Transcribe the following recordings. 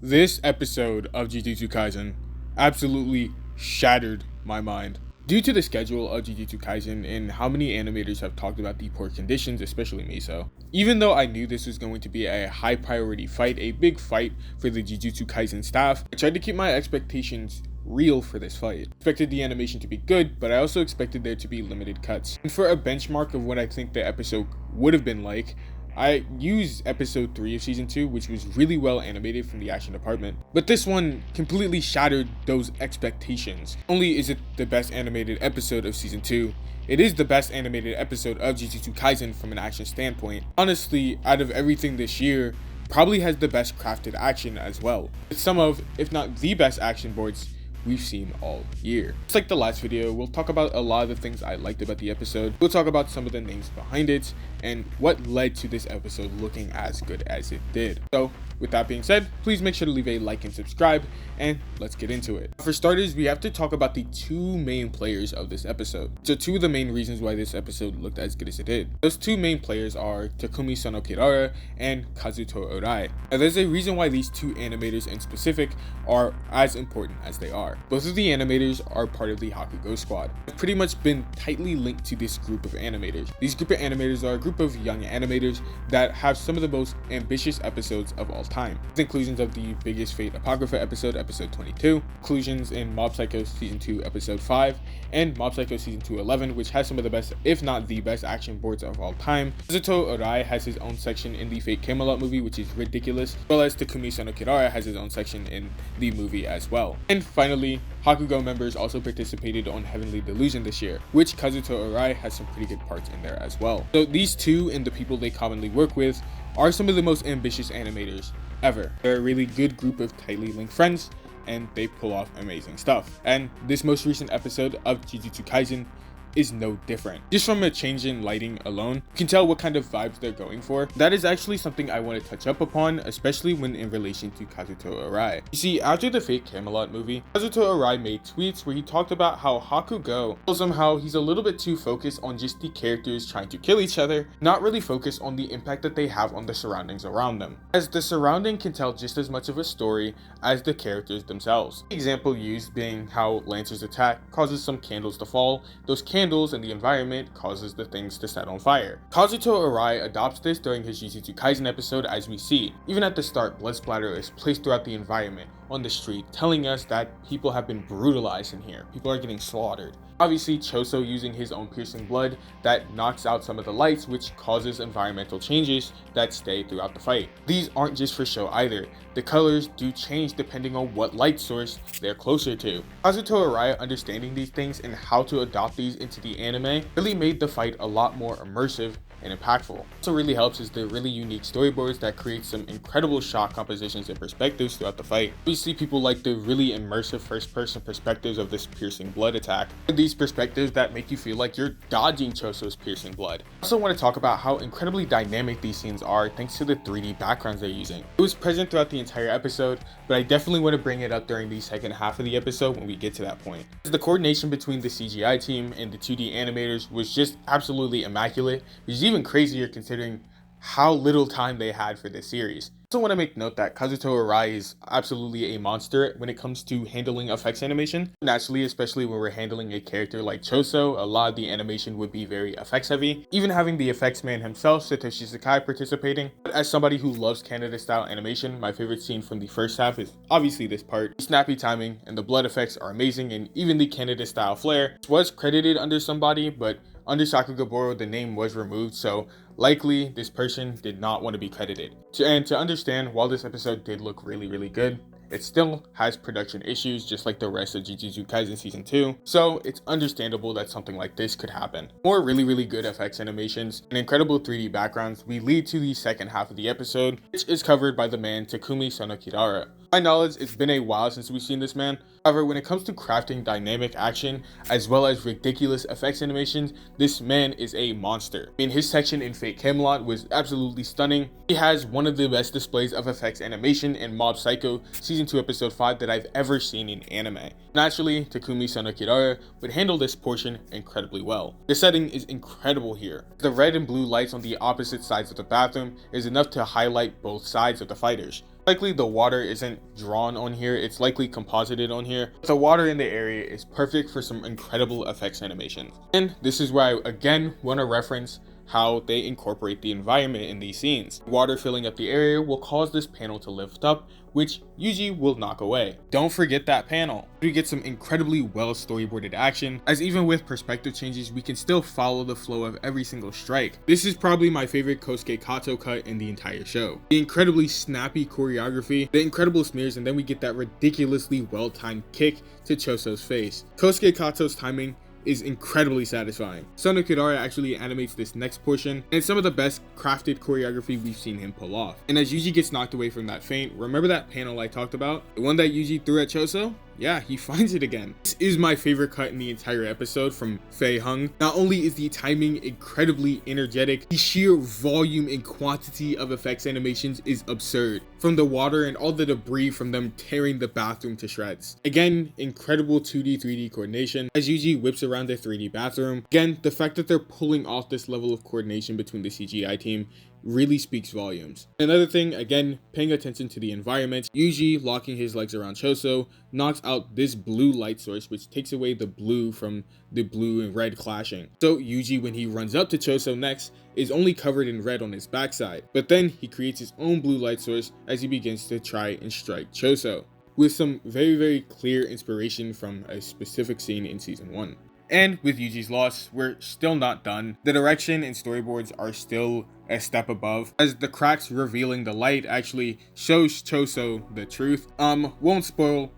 This episode of Jujutsu Kaisen absolutely shattered my mind. Due to the schedule of Jujutsu Kaisen and how many animators have talked about the poor conditions, especially Miso. Even though I knew this was going to be a high priority fight, a big fight for the Jujutsu Kaisen staff, I tried to keep my expectations real for this fight. I expected the animation to be good, but I also expected there to be limited cuts. And for a benchmark of what I think the episode would have been like, I used episode 3 of season 2, which was really well animated from the action department. But this one completely shattered those expectations. Not only is it the best animated episode of season 2, it is the best animated episode of Jujutsu Kaisen from an action standpoint. Honestly, out of everything this year, probably has the best crafted action as well. With some of, if not the best action boards we've seen all year. Just like the last video, we'll talk about a lot of the things I liked about the episode. We'll talk about some of the names behind it and what led to this episode looking as good as it did. So with that being said, please make sure to leave a like and subscribe, and let's get into it. For starters, we have to talk about the two main players of this episode. So two of the main reasons why this episode looked as good as it did. Those two main players are Takumi Sono Kirara and Kazuto Orai. Now there's a reason why these two animators in specific are as important as they are. Both of the animators are part of the Hakugo squad. They've pretty much been tightly linked to this group of animators. These group of animators are a group of young animators that have some of the most ambitious episodes of all time. With inclusions of the Biggest Fate Apocrypha episode, episode 22, inclusions in Mob Psycho season 2, episode 5, and Mob Psycho season 2, 11, which has some of the best, if not the best, action boards of all time. Kazuto Orai has his own section in the Fate Camelot movie, which is ridiculous, as well as Takumi Sono Kirara has his own section in the movie as well. And finally, Hakugo members also participated on Heavenly Delusion this year, which Kazuto Orai has some pretty good parts in there as well. So these two and the people they commonly work with are some of the most ambitious animators ever. They're a really good group of tightly linked friends, and they pull off amazing stuff. And this most recent episode of Jujutsu Kaisen is no different. Just from a change in lighting alone, you can tell what kind of vibes they're going for. That is actually something I want to touch up upon, especially when in relation to Kazuto Orai. You see, after the Fate Camelot movie, Kazuto Orai made tweets where he talked about how Hakugo tells him how he's a little bit too focused on just the characters trying to kill each other, not really focused on the impact that they have on the surroundings around them, as the surrounding can tell just as much of a story as the characters themselves. The example used being how Lancer's attack causes some candles to fall. Those candles and the environment causes the things to set on fire. Kazuto Orai adopts this during his Jujutsu Kaisen episode, as we see. Even at the start, blood splatter is placed throughout the environment on the street, telling us that people have been brutalized in here. People are getting slaughtered. Obviously, Choso using his own piercing blood that knocks out some of the lights, which causes environmental changes that stay throughout the fight. These aren't just for show either. The colors do change depending on what light source they're closer to. Kazuto Orai understanding these things and how to adopt these into the anime really made the fight a lot more immersive and impactful. What also really helps is the really unique storyboards that create some incredible shot compositions and perspectives throughout the fight. Obviously, people like the really immersive first-person perspectives of this piercing blood attack. These perspectives that make you feel like you're dodging Choso's piercing blood. I also want to talk about how incredibly dynamic these scenes are thanks to the 3D backgrounds they're using. It was present throughout the entire episode, but I definitely want to bring it up during the second half of the episode when we get to that point. The coordination between the CGI team and the 2D animators was just absolutely immaculate, which is even crazier considering how little time they had for this series. I also want to make note that Kazuto Orai is absolutely a monster when it comes to handling effects animation. Naturally, especially when we're handling a character like Choso, a lot of the animation would be very effects heavy. Even having the effects man himself, Satoshi Sakai, participating. But as somebody who loves Canada style animation, my favorite scene from the first half is obviously this part. The snappy timing and the blood effects are amazing, and even the Canada style flair was credited under somebody, but under Sakugaboro the name was removed, so likely this person did not want to be credited. And to understand, while this episode did look really good, it still has production issues just like the rest of Jujutsu Kaisen season 2, so it's understandable that something like this could happen. More really good effects animations and incredible 3D backgrounds we lead to the second half of the episode, which is covered by the man Takumi Sono Kirara. My knowledge, it's been a while since we've seen this man. However, when it comes to crafting dynamic action as well as ridiculous effects animations, this man is a monster. I mean, his section in Fate Camelot was absolutely stunning. He has one of the best displays of effects animation in Mob Psycho season 2 episode 5 that I've ever seen in anime. Naturally, Takumi Sono Kirara would handle this portion incredibly well. The setting is incredible here. The red and blue lights on the opposite sides of the bathroom is enough to highlight both sides of the fighters. Likely the water isn't drawn on here, it's likely composited on here. But the water in the area is perfect for some incredible effects animations. And this is where I again want to reference how they incorporate the environment in these scenes. Water filling up the area will cause this panel to lift up, which Yuji will knock away. Don't forget that panel. We get some incredibly well storyboarded action, as even with perspective changes, we can still follow the flow of every single strike. This is probably my favorite Kosuke Kato cut in the entire show. The incredibly snappy choreography, the incredible smears, and then we get that ridiculously well-timed kick to Choso's face. Kosuke Kato's timing is incredibly satisfying. Sono Kudara actually animates this next portion, and it's some of the best crafted choreography we've seen him pull off. And as Yuji gets knocked away from that feint, remember that panel I talked about? The one that Yuji threw at Choso? Yeah, he finds it again. This is my favorite cut in the entire episode from Fei Hung. Not only is the timing incredibly energetic, the sheer volume and quantity of effects animations is absurd. From the water and all the debris from them tearing the bathroom to shreds. Again, incredible 2D, 3D coordination as Yuji whips around the 3D bathroom. Again, the fact that they're pulling off this level of coordination between the CGI team really speaks volumes. Another thing, again, paying attention to the environment. Yuji, locking his legs around Choso, knocks out this blue light source, which takes away the blue from the blue and red clashing. So Yuji, when he runs up to Choso next, is only covered in red on his backside. But then he creates his own blue light source as he begins to try and strike Choso, with some very clear inspiration from a specific scene in season 1. And with Yuji's loss, we're still not done. The direction and storyboards are still a step above, as the cracks revealing the light actually shows Choso the truth. Won't spoil.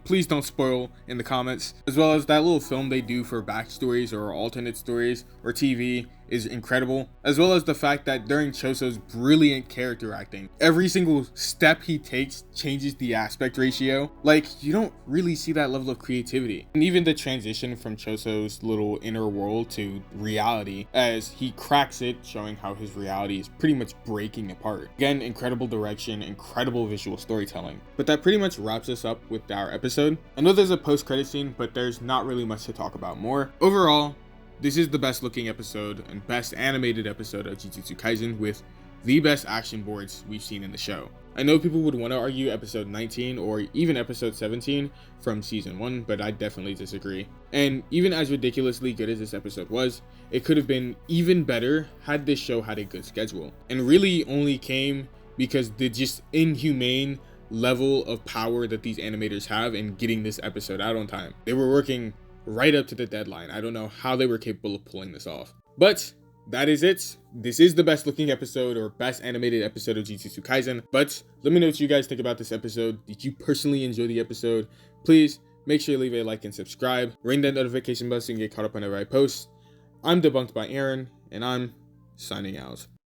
Please don't spoil in the comments, as well as that little film they do for backstories or alternate stories or TV is incredible, as well as the fact that during Choso's brilliant character acting, every single step he takes changes the aspect ratio. Like, you don't really see that level of creativity. And even the transition from Choso's little inner world to reality as he cracks it, showing how his reality is pretty much breaking apart. Again, incredible direction, incredible visual storytelling. But that pretty much wraps us up with our episode. I know there's a post-credit scene, but there's not really much to talk about more. Overall, this is the best looking episode and best animated episode of Jujutsu Kaisen, with the best action boards we've seen in the show. I know people would want to argue episode 19 or even episode 17 from season 1, but I definitely disagree. And even as ridiculously good as this episode was, it could have been even better had this show had a good schedule. And really only came because the just inhumane level of power that these animators have in getting this episode out on time. They were working right up to the deadline. I don't know how they were capable of pulling this off. But that is it. This is the best looking episode or best animated episode of Jujutsu Kaisen. But let me know what you guys think about this episode. Did you personally enjoy the episode? Please make sure you leave a like and subscribe. Ring that notification bell so you can get caught up whenever I post. I'm Debunked by Aaron, and I'm signing out.